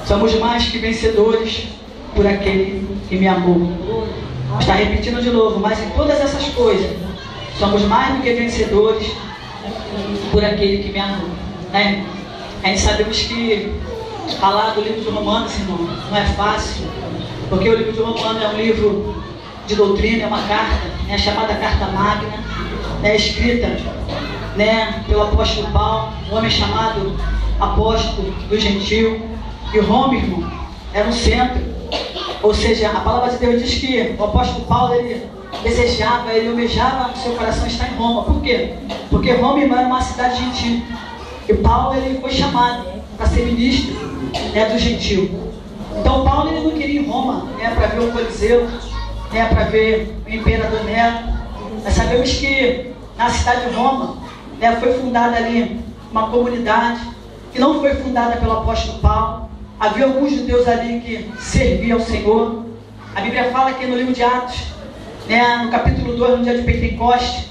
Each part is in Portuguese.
Somos mais que vencedores por aquele que me amou. Está repetindo de novo, mas em todas essas coisas, somos mais do que vencedores por aquele que me amou. Né? A gente sabemos que falar do livro de Romanos, irmão, não é fácil, porque o livro de Romanos é um livro de doutrina, é uma carta, né, chamada Carta Magna, né, escrita, né, pelo apóstolo Paulo, um homem chamado apóstolo do gentil. E Roma, irmão, era um centro, ou seja, a palavra de Deus diz que o apóstolo Paulo, ele desejava, ele almejava o seu coração estar em Roma. Por quê? Porque Roma, irmão, era uma cidade gentil, e Paulo, ele foi chamado para ser ministro, né, do gentil. Então Paulo, ele não queria ir em Roma, né, para ver o Coliseu, né, para ver o imperador Nero. Nós sabemos que na cidade de Roma, né, foi fundada ali uma comunidade que não foi fundada pelo apóstolo Paulo. Havia alguns judeus ali que serviam ao Senhor. A Bíblia fala que no livro de Atos, né, no capítulo 2, no dia de Pentecostes,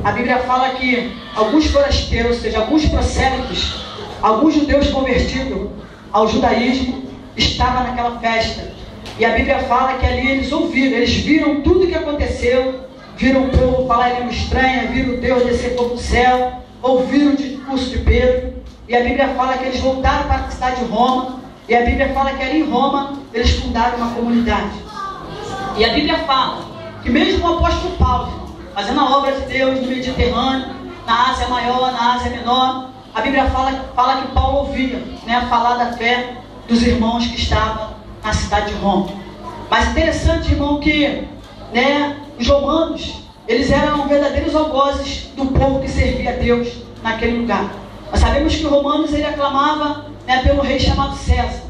a Bíblia fala que alguns forasteiros, ou seja, alguns prosélitos, alguns judeus convertidos ao judaísmo, estavam naquela festa. E a Bíblia fala que ali eles ouviram, eles viram tudo o que aconteceu, viram o povo falar em língua estranha, viram Deus descer como do céu, ouviram o discurso de Pedro. E a Bíblia fala que eles voltaram para a cidade de Roma. E a Bíblia fala que ali em Roma eles fundaram uma comunidade. E a Bíblia fala que mesmo o apóstolo Paulo, fazendo a obra de Deus no Mediterrâneo, na Ásia Maior, na Ásia Menor, a Bíblia fala que Paulo ouvia, né, falar da fé dos irmãos que estavam na cidade de Roma. Mas interessante, irmão, que, né, os romanos, eles eram verdadeiros algozes do povo que servia a Deus naquele lugar. Nós sabemos que os romanos, ele aclamava, né, pelo rei chamado César.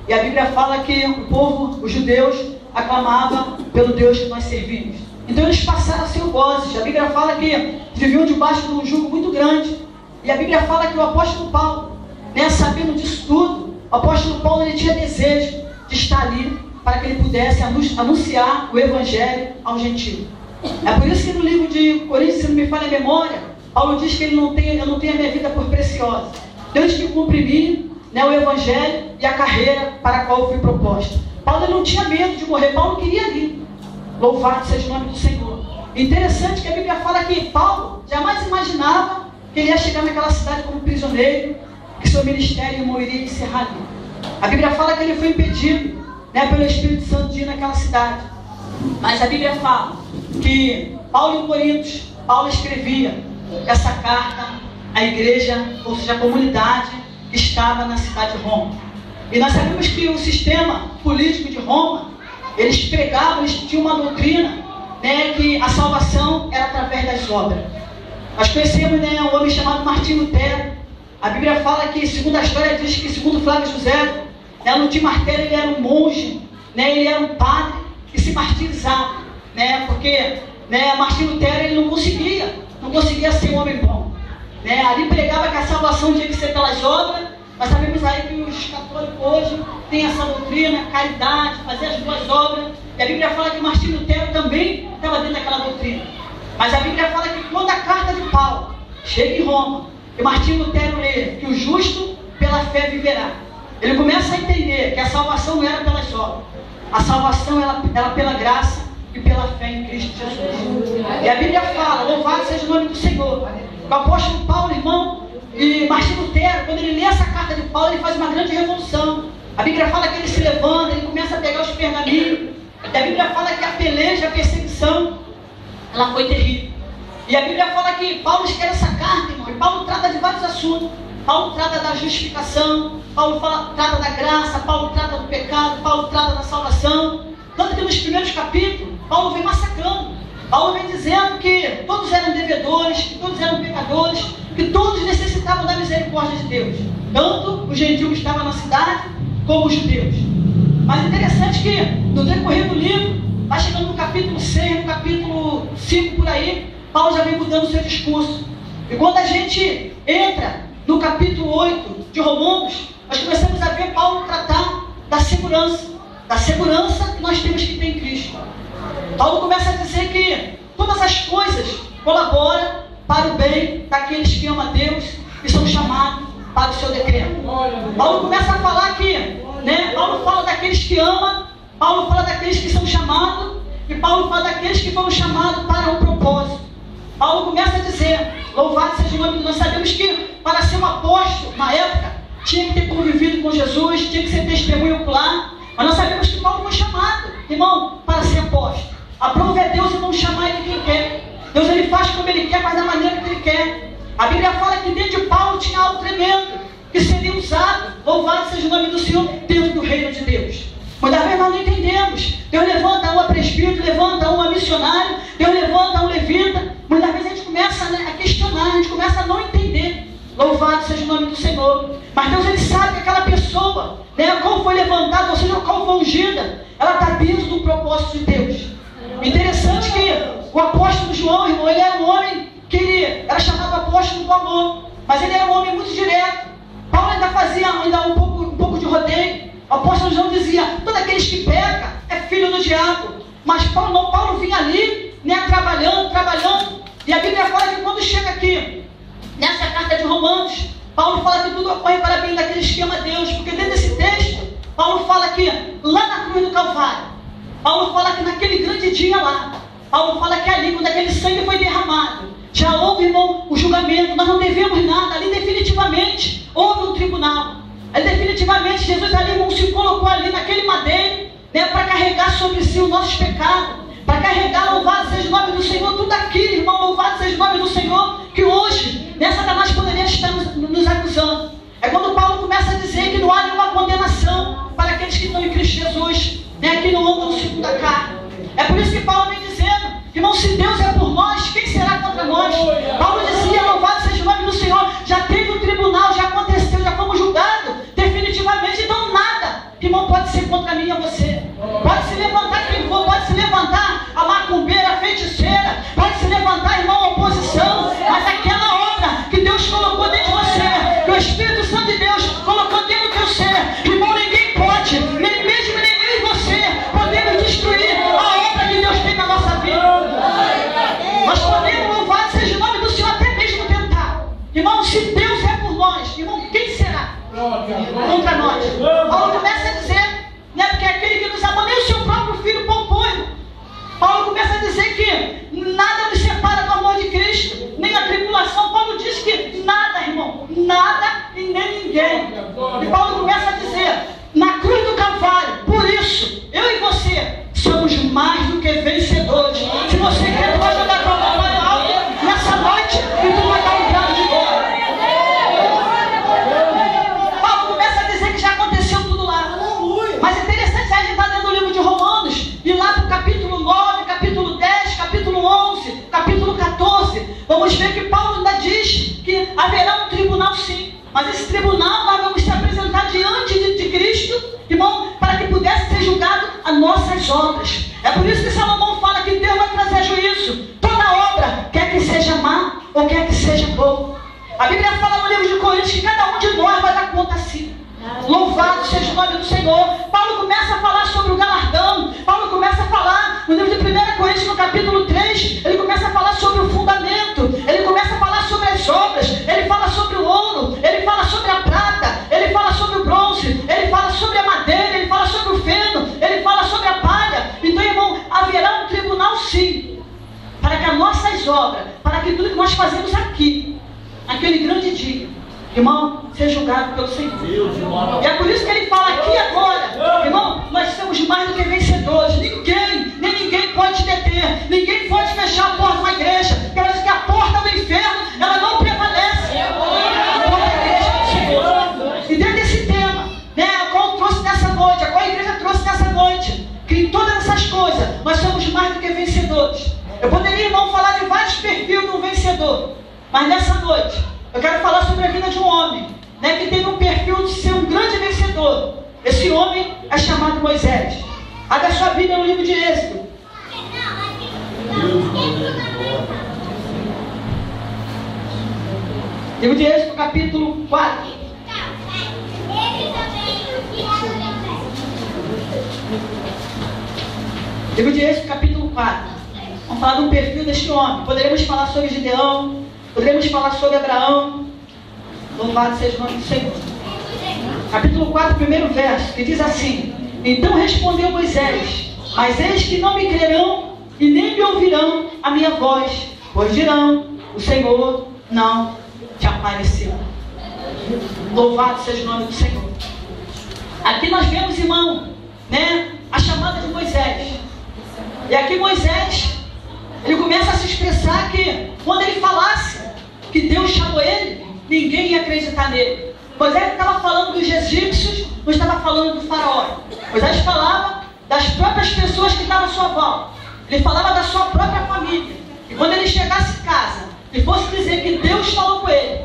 E a Bíblia fala que o povo, os judeus, aclamavam pelo Deus que nós servimos. Então eles passaram a ser algozes. A Bíblia fala que viviam debaixo de um jugo muito grande. E a Bíblia fala que o apóstolo Paulo, né, sabendo disso tudo, o apóstolo Paulo, ele tinha desejo de estar ali para que ele pudesse anunciar o evangelho ao gentio. É por isso que no livro de Coríntios, se não me falha a memória, Paulo diz que eu não tenho a minha vida por preciosa, desde que cumpri, né, o evangelho e a carreira para a qual eu fui proposto. Paulo, ele não tinha medo de morrer, Paulo queria ir. Louvado seja o nome do Senhor. Interessante que a Bíblia fala que Paulo jamais imaginava que ele ia chegar naquela cidade como prisioneiro, que seu ministério iria encerrar ali. A Bíblia fala que ele foi impedido, né, pelo Espírito Santo de ir naquela cidade. Mas a Bíblia fala que Paulo em Coríntios, Paulo escrevia essa carta à igreja, ou seja, a comunidade que estava na cidade de Roma. E nós sabemos que o sistema político de Roma, eles pregavam, eles tinham uma doutrina, né, que a salvação era através das obras. Nós conhecemos, né, um homem chamado Martinho Lutero. A Bíblia fala que, segundo a história, diz que, segundo Flávio José, né, Lutero Martelo, ele era um monge, né, ele era um padre que se martirizava, né, porque, né, Martinho Lutero, ele não conseguia ser um homem bom, né. Ali pregava que a salvação tinha que ser pelas obras. Nós sabemos aí que os católicos hoje têm essa doutrina, caridade, fazer as boas obras. E a Bíblia fala que Martinho Lutero também estava dentro daquela doutrina. Mas a Bíblia fala que quando a carta de Paulo chega em Roma, e Martinho Lutero lê que o justo pela fé viverá, ele começa a entender que a salvação não era pelas obras. A salvação era pela graça e pela fé em Cristo Jesus. E a Bíblia fala, louvado seja o nome do Senhor. O apóstolo Paulo, irmão, e Martinho Lutero, quando ele lê essa carta de Paulo, ele faz uma grande revolução. A Bíblia fala que ele se levanta, ele começa a pegar os pergaminhos. E a Bíblia fala que a peleja, a perseguição, ela foi terrível. E a Bíblia fala que Paulo escreve essa carta, irmão, e Paulo trata de vários assuntos. Paulo trata da justificação, Paulo trata da graça, Paulo trata do pecado, Paulo trata da salvação. Tanto que nos primeiros capítulos, Paulo vem massacrando. Paulo vem dizendo que todos eram devedores, que todos eram pecadores, que todos necessitavam da misericórdia de Deus. Tanto os gentios que estavam na cidade, como os judeus. Mas interessante que, no decorrer do livro, vai chegando no capítulo 6, no capítulo 5 por aí, Paulo já vem mudando o seu discurso. E quando a gente entra no capítulo 8 de Romanos, nós começamos a ver Paulo tratar da segurança que nós temos que ter em Cristo. Paulo começa a dizer que todas as coisas colaboram para o bem daqueles que amam a Deus e são chamados para o seu decreto. Paulo começa a falar que, né, que ama, Paulo fala daqueles que são chamados, e Paulo fala daqueles que foram chamados para um propósito. Paulo começa a dizer, louvado seja o nome de Deus. Nós sabemos que para ser um apóstolo, na época, tinha que ter convivido com Jesus, tinha que ser testemunho ocular, mas nós sabemos que Paulo foi chamado, irmão, para ser apóstolo. A prova é Deus, irmão, chamar ele quem quer. Deus, ele faz como ele quer, faz da maneira que ele quer. A Bíblia fala que dentro de Paulo tinha algo tremendo, que seria usado, louvado seja o nome do Senhor, dentro do reino de Deus. Muitas vezes nós não entendemos. Deus levanta um a presbítero, levanta um a missionário, Deus levanta um levita. Muitas vezes a gente começa a questionar, a gente começa a não entender. Louvado seja o nome do Senhor. Mas Deus, ele sabe que aquela pessoa, qual foi levantada, ou seja, qual foi ungida, ela está dentro do propósito de Deus. Interessante que o apóstolo João, irmão, ele era um homem que ele era chamado apóstolo do amor, mas ele era um homem muito direto. Paulo ainda fazia um pouco de rodeio. O apóstolo João dizia, todos aqueles que pecam é filho do diabo. Mas Paulo não, Paulo vinha ali, trabalhando. E a Bíblia fala que quando chega aqui, nessa carta de Romanos, Paulo fala que tudo ocorre para bem daqueles que amam a Deus. Porque dentro desse texto, Paulo fala que lá na cruz do Calvário, Paulo fala que naquele grande dia lá, Paulo fala que ali, quando aquele sangue foi derramado, já houve, irmão, o julgamento. Nós não devemos nada. Ali definitivamente houve um tribunal. Ali definitivamente Jesus ali, irmão, se colocou ali naquele madeiro, para carregar sobre si os nossos pecados, para carregar, louvado seja o nome do Senhor, tudo aquilo, irmão, louvado seja o nome do Senhor, que hoje, Satanás poderia estar nos acusando. É quando Paulo começa a dizer que não há nenhuma condenação para aqueles que estão em Cristo Jesus, que não andam segundo a carne. É por isso que Paulo vem dizendo, irmão, se Deus é por nós, quem será contra nós? Paulo dizia, louvado seja o nome do Senhor, já teve o tribunal, já aconteceu, já fomos julgados, definitivamente, então nada, irmão, pode ser contra mim e a você. Pode se levantar quem for, pode se levantar a macumbeira, a feiticeira, pode se levantar, irmão, a oposição, mas aquela obra que Deus colocou dentro de você, que o Espírito Santo de Deus colocou dentro do teu ser, irmão, ninguém pode, nem mesmo nem você, podemos destruir a obra que Deus tem na nossa vida. Nós podemos, louvado seja o nome do Senhor, até mesmo tentar. Irmão, se Deus é por nós, irmão, quem será contra nós? Paulo começa a dizer, porque aquele que nos amou, nem o seu próprio filho poupou, irmão. Paulo começa a dizer que nada nos separa do amor de Cristo, nem a tribulação. Paulo diz que nada, irmão, nada e nem ninguém. E Paulo começa a dizer, na cruz do Calvário, por isso, eu e você somos mais do que vencedores. Se você quer, tu vai jogar tua mão para o alto nessa noite e tu vai dar um grado de glória. Paulo começa a dizer que já aconteceu tudo lá. Mas é interessante, a gente está dentro do livro de Romanos, e lá para o capítulo 9, capítulo 10, capítulo 11, capítulo 14, vamos ver que Paulo ainda diz que haverá um tribunal sim. Mas esse tribunal nós vamos se apresentar diante de Cristo, irmão, para que pudesse ser julgado as nossas obras. É por isso que Salomão fala que Deus vai trazer juízo. Toda obra, quer que seja má ou quer que seja boa. A Bíblia fala no livro de Coríntios que cada um de nós vai dar conta a si. Louvado seja o nome do Senhor. Paulo começa a falar sobre o galardão. Paulo começa a falar no livro de 1 Coríntios, no capítulo 3, ele começa a falar sobre o fundamento, ele começa a falar sobre as obras, ele fala sobre o ouro, ele fala sobre a prata, ele fala sobre o bronze, ele fala sobre a madeira, ele fala sobre o feno, ele fala sobre a palha. Então, irmão, haverá um tribunal sim, para que as nossas obras, para que tudo que nós fazemos aqui, naquele grande dia, irmão, ser julgado pelo Senhor. E é por isso que ele fala aqui agora, irmão, nós somos mais do que vencedores. Nem ninguém pode te deter, ninguém pode fechar a porta de uma igreja, porque a porta do inferno, ela não prevalece. A porta da igreja do Senhor. E dentro desse tema, a qual eu trouxe nessa noite, a qual a igreja trouxe nessa noite, que em todas essas coisas, nós somos mais do que vencedores. Eu poderia, irmão, falar de vários perfis de um vencedor, mas nessa noite, eu quero falar sobre a vida de um homem, que teve um perfil de ser um grande vencedor. Esse homem é chamado Moisés. Abra sua Bíblia no livro de Êxodo. Livro de Êxodo, capítulo 4. Livro de Êxodo, capítulo 4. Vamos falar do perfil deste homem. Poderemos falar sobre Gideão, poderemos falar sobre Abraão. Louvado seja o nome do Senhor. Capítulo 4, primeiro verso, que diz assim: Então respondeu Moisés: mas eis que não me crerão e nem me ouvirão a minha voz, pois dirão: o Senhor não te apareceu. Louvado seja o nome do Senhor. Aqui nós vemos, irmão, né, a chamada de Moisés. E aqui Moisés, ele começa a se expressar que quando ele falasse que Deus chamou ele, ninguém ia acreditar nele. Moisés estava falando dos egípcios, não estava falando do faraó. Moisés falava das próprias pessoas que estavam à sua volta. Ele falava da sua própria família. E quando ele chegasse em casa e fosse dizer que Deus falou com ele,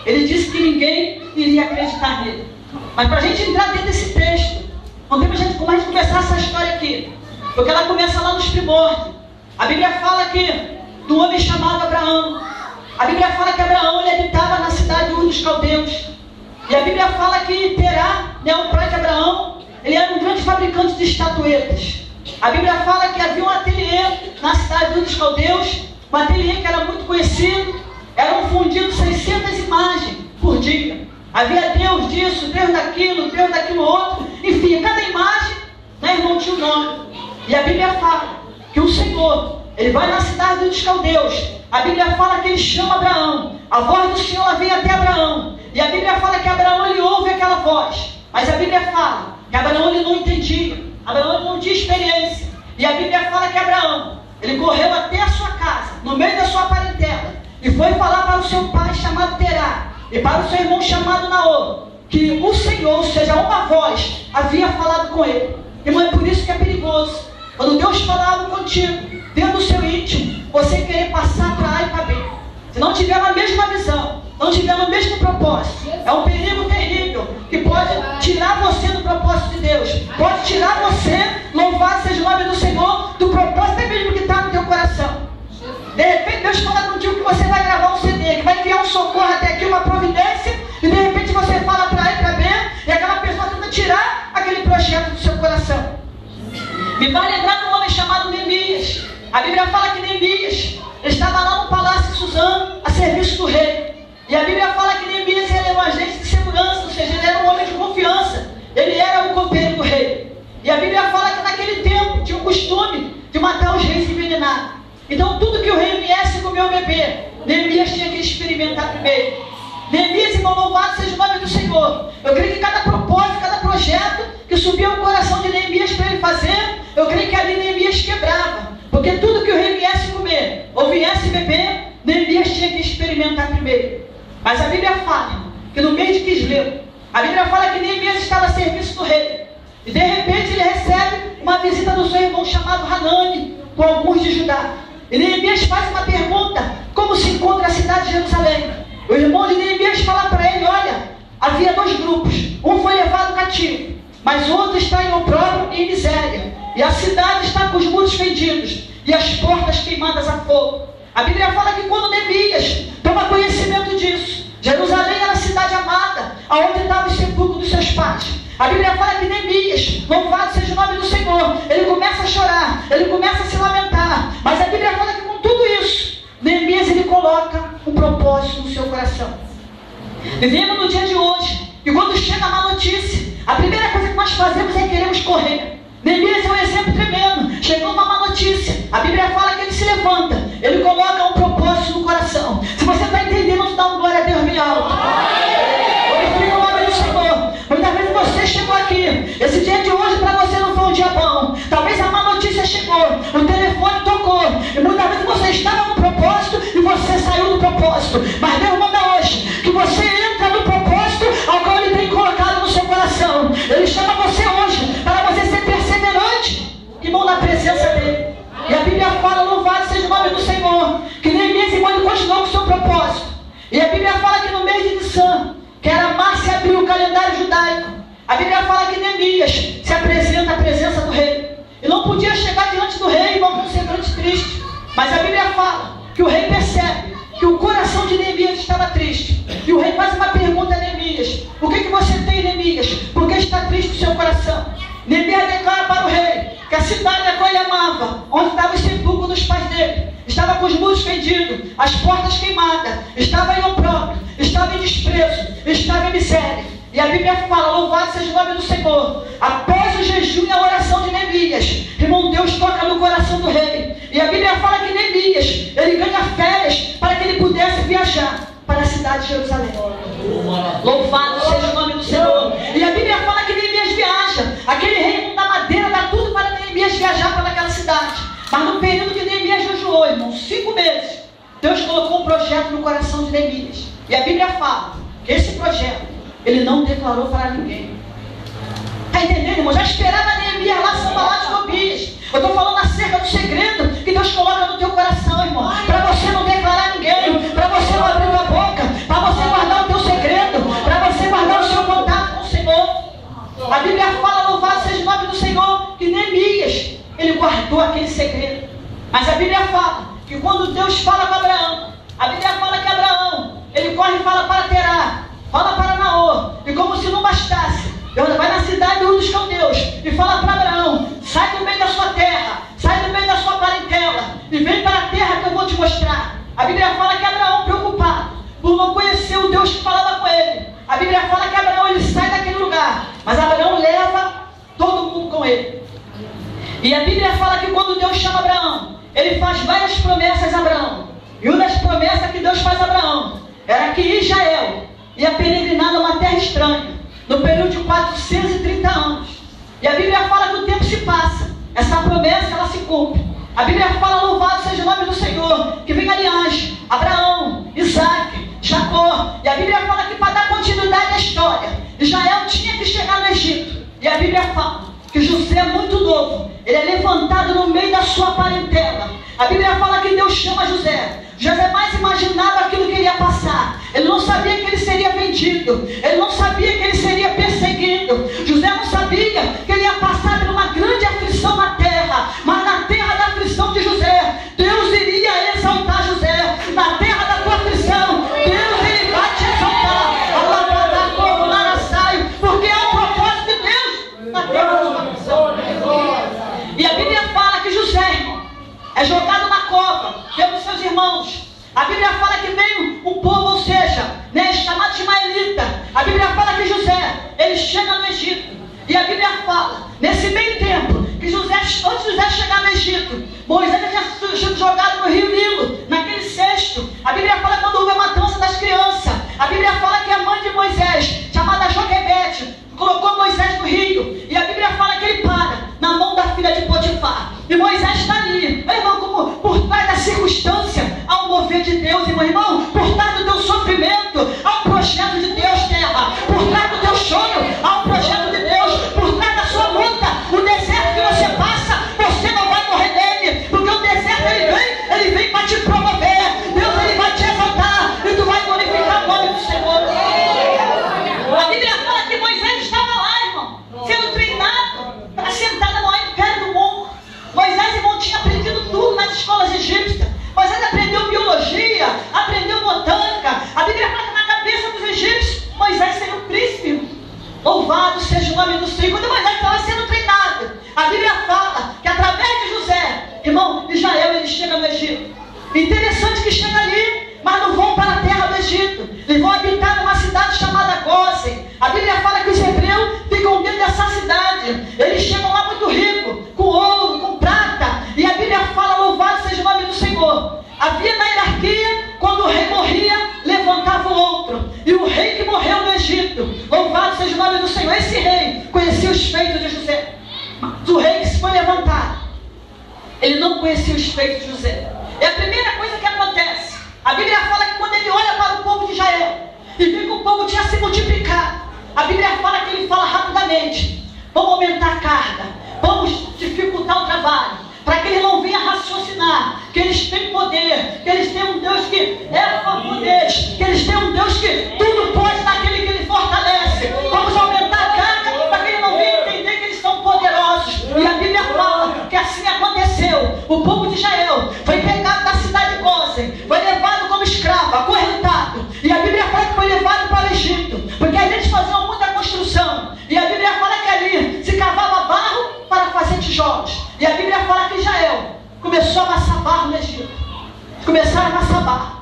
ele disse que ninguém iria acreditar nele. Mas para a gente entrar dentro desse texto, não tem como a gente começar essa história aqui, porque ela começa lá nos primórdios. A Bíblia fala que do homem chamado Abraão. A Bíblia fala que Abraão, ele habitava na cidade de Ur dos Caldeus. E a Bíblia fala que Terá, né, o pai de Abraão, ele era um grande fabricante de estatuetas. A Bíblia fala que havia um ateliê na cidade de Ur dos Caldeus, um ateliê que era muito conhecido. Eram fundidos 600 imagens por dia. Havia Deus disso, Deus daquilo outro. Enfim, cada imagem, né, irmão, tinha um nome. E a Bíblia fala que o Senhor, ele vai na cidade dos Caldeus. A Bíblia fala que ele chama Abraão. A voz do Senhor vem até Abraão. E a Bíblia fala que Abraão, ele ouve aquela voz. Mas a Bíblia fala que Abraão, ele não entendia. Abraão, ele não tinha experiência. E a Bíblia fala que Abraão, ele correu até a sua casa, no meio da sua parentela, e foi falar para o seu pai chamado Terá, e para o seu irmão chamado Naor, que o Senhor, ou seja, uma voz, havia falado com ele. Irmão, é por isso que é perigoso. Quando Deus fala algo contigo, dentro do seu íntimo, você querer passar para A e para B. Se não tiver a mesma visão, não tiver o mesmo propósito, é um perigo terrível, que pode tirar você do propósito de Deus. Pode tirar você, louvado seja o nome do Senhor, do propósito até mesmo que está no teu coração. De repente Deus fala contigo que você vai gravar um CD, que vai enviar um socorro até aqui, uma providência, e de repente você fala para A e para B, e aquela pessoa tenta tirar aquele projeto do seu coração. Me vai lembrar de um homem chamado Neemias. A Bíblia fala que Neemias estava lá no palácio de Suzã, a serviço do rei. E a Bíblia fala que Neemias era um agente de segurança, ou seja, ele era um homem de confiança. Ele era o copeiro do rei. E a Bíblia fala que naquele tempo tinha o costume de matar os reis envenenados. Então tudo que o rei viesse comer ou beber, Neemias tinha que experimentar primeiro. Neemias, irmão, louvado seja o nome do Senhor. Eu creio que cada propósito, cada projeto que subia ao coração de Neemias para ele fazer, eu creio que ali Neemias quebrava. Porque tudo que o rei viesse comer ou viesse beber, Neemias tinha que experimentar primeiro. Mas a Bíblia fala que no mês de Quisleu, a Bíblia fala que Neemias estava a serviço do rei. E de repente ele recebe uma visita do seu irmão chamado Hanani, com alguns de Judá. E Neemias faz uma pergunta: como se encontra a cidade de Jerusalém? O irmão de Neemias fala para ele: olha, havia dois grupos. Um foi levado cativo, mas o outro está em opróbrio e em miséria. E a cidade está com os muros fendidos e as portas queimadas a fogo. A Bíblia fala que quando Neemias toma conhecimento disso, Jerusalém era a cidade amada, aonde estava o sepulcro dos seus pais. A Bíblia fala que Neemias, louvado seja o nome do Senhor, ele começa a chorar, ele começa a se lamentar. Mas a Bíblia fala que com tudo isso, Neemias, ele coloca um propósito no seu coração. Vivemos no dia de hoje, e quando chega a má notícia, a primeira coisa que nós fazemos é queremos correr. Neemias é um exemplo tremendo. Chegou uma má notícia, a Bíblia fala que ele se levanta, ele coloca um propósito no coração. Se você está entendendo, dá uma glória a Deus bem alto. Glorifica o nome do Senhor. Muitas vezes você chegou aqui, esse dia de hoje para você não foi um dia bom. Talvez a má notícia chegou, o telefone tocou, e muitas vezes você estava no propósito e você saiu do propósito. Mas Deus manda hoje que você entra no propósito ao qual Ele tem colocado no seu coração. Ele chama você hoje para você ser perseverante, irmão, na presença dEle. E a Bíblia fala, louvado seja o nome do Senhor, que Neemias, irmão, ele continuou com o seu propósito. E a Bíblia fala que no mês de Nissan, que era março e abril, o calendário judaico, a Bíblia fala que Neemias se apresenta à presença do rei. E não podia chegar diante do rei, irmão, com um semblante triste. Mas a Bíblia fala que o rei percebe que o coração de Neemias estava triste. E o rei faz uma pergunta a Neemias: o que você tem, Neemias? Por que está triste o seu coração? Neemias declara para o rei que a cidade a qual ele amava, onde estava o sepulcro dos pais dele, estava com os muros fendidos, as portas queimadas, estava em opróbrio, estava em desprezo, estava em miséria. E a Bíblia fala, louvado seja o nome do Senhor, após os jejum e a oração de Neemias, irmão, Deus toca no coração do rei. E a Bíblia fala que Neemias, ele ganha férias para que ele pudesse viajar para a cidade de Jerusalém. Louvado seja o nome do Senhor. E a Bíblia fala que Neemias viaja. Aquele rei da madeira dá tudo para Neemias viajar para aquela cidade. Mas no período que Neemias jejuou, irmão, 5 meses, Deus colocou um projeto no coração de Neemias. E a Bíblia fala que esse projeto ele não declarou para ninguém. Está entendendo, irmão? Já esperava Neemias lá, Sanbalate e Tobias. Eu estou falando acerca do segredo que Deus coloca no teu coração, irmão. Para você não declarar ninguém, para você não abrir tua boca, para você guardar o teu segredo, para você guardar o seu contato com o Senhor. A Bíblia fala, louvado seja o nome do Senhor, que Neemias, ele guardou aquele segredo. Mas a Bíblia fala que quando Deus fala com Abraão, a Bíblia fala que Abraão, ele corre e fala para Terá, fala para Naor, e como se não bastasse, vai na cidade dos caldeus e fala para Abraão: sai do meio da sua terra, sai do meio da sua parentela e vem para a terra que eu vou te mostrar. A Bíblia fala que Abraão, preocupado por não conhecer o Deus que falava com ele, a Bíblia fala que Abraão, ele sai daquele lugar, mas Abraão leva todo mundo com ele. E a Bíblia fala que quando Deus chama Abraão, ele faz várias promessas a Abraão. E uma das promessas que Deus faz a Abraão era que Israel ia peregrinar numa terra estranha no período de 430 anos. E a Bíblia fala que o tempo se passa, essa promessa ela se cumpre. A Bíblia fala, louvado seja o nome do Senhor, que vem a linhagem, Abraão, Isaac, Jacó. E a Bíblia fala que para dar continuidade à história, Israel tinha que chegar no Egito. E a Bíblia fala que José é muito novo, ele é levantado no meio da sua parentela. A Bíblia fala que Deus chama José. José mais imaginava aquilo que ele ia passar. Ele não sabia que ele seria vendido. Ele não sabia que ele seria perseguido. José não sabia que ele ia passar por uma grande aflição na terra. Mas na terra da aflição de José, Deus iria exaltar José. Na terra da tua aflição, Deus ele vai te exaltar. Porque é o propósito de Deus na terra da tua aflição. E a Bíblia fala que José, irmão, é jogado na cova pelos seus irmãos. A Bíblia fala que veio um povo, ou seja, chamado Ismaelita. A Bíblia fala que José, ele chega no Egito. E a Bíblia fala, nesse meio tempo, que José, antes de José chegar no Egito, Moisés tinha sido jogado no rio Nilo, naquele cesto. A Bíblia fala quando houve a matança das crianças. A Bíblia fala que a mãe de Moisés, chamada Joquebede, colocou Moisés no rio. E a Bíblia fala que ele para na mão da filha de Potifar. E Moisés está ali. Irmão, como por trás da circunstância há um mover de Deus, irmão. Por trás do teu sofrimento há um projeto de Deus, terra. Por trás do teu sonho há um projeto de Deus. Por trás da sua luta, o deserto que você passa, você não vai morrer nele. Porque o deserto ele vem para te promover. Deus ele vai te exaltar e tu vai glorificar o nome do Senhor. A Bíblia fala que Moisés estava lá, irmão, sendo treinado para sentar no pé do monte. Moisés, irmão, tinha aprendido tudo nas escolas egípcias. Moisés aprendeu biologia, aprendeu botânica. A Bíblia fala que na cabeça dos egípcios, Moisés seria um príncipe. Louvado seja o nome do Senhor. Quando Moisés estava sendo treinado, a Bíblia fala que através de José, irmão, Israel, ele chega no Egito. Interessante que chega ali, mas não vão para a terra do Egito. Eles vão habitar numa cidade chamada Gósen. A Bíblia fala que os hebreus ficam dentro dessa cidade. Eles chegam lá muito ricos, com ouro, com prata. E a Bíblia fala, louvado seja o nome do Senhor. Havia na hierarquia, quando o rei morria, levantava o outro. E o rei que morreu no Egito, louvado seja o nome do Senhor. Esse rei conhecia os feitos de José. Mas o rei que se foi levantado, ele não conhecia os feitos de José. É a primeira coisa que acontece. A Bíblia fala que quando ele olha para o povo de Israel e vê que o povo tinha se multiplicado, a Bíblia fala que ele fala rapidamente: vamos aumentar a carga, vamos dificultar o trabalho, para que eles não venham raciocinar que eles têm poder, que eles têm um Deus que é poder, que eles têm um Deus que tudo pode naquele que ele fortalece. Vamos aumentar a carga para que eles não venham entender que eles são poderosos. E a Bíblia fala que assim aconteceu. O povo de Israel foi pegado da cidade de Gósen, foi levado como escravo, acorrentado. E a Bíblia fala que foi levado para o Egito, porque a gente fazia muita construção. E a Bíblia fala que ali se cavava barro para fazer tijolos. E a Bíblia fala que Israel começou a amassar barro no Egito. Começaram a amassar barro.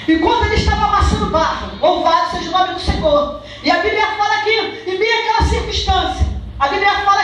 E quando ele estava amassando barro, louvado seja o nome do Senhor. E a Bíblia fala que, em meio àquela circunstância, a Bíblia fala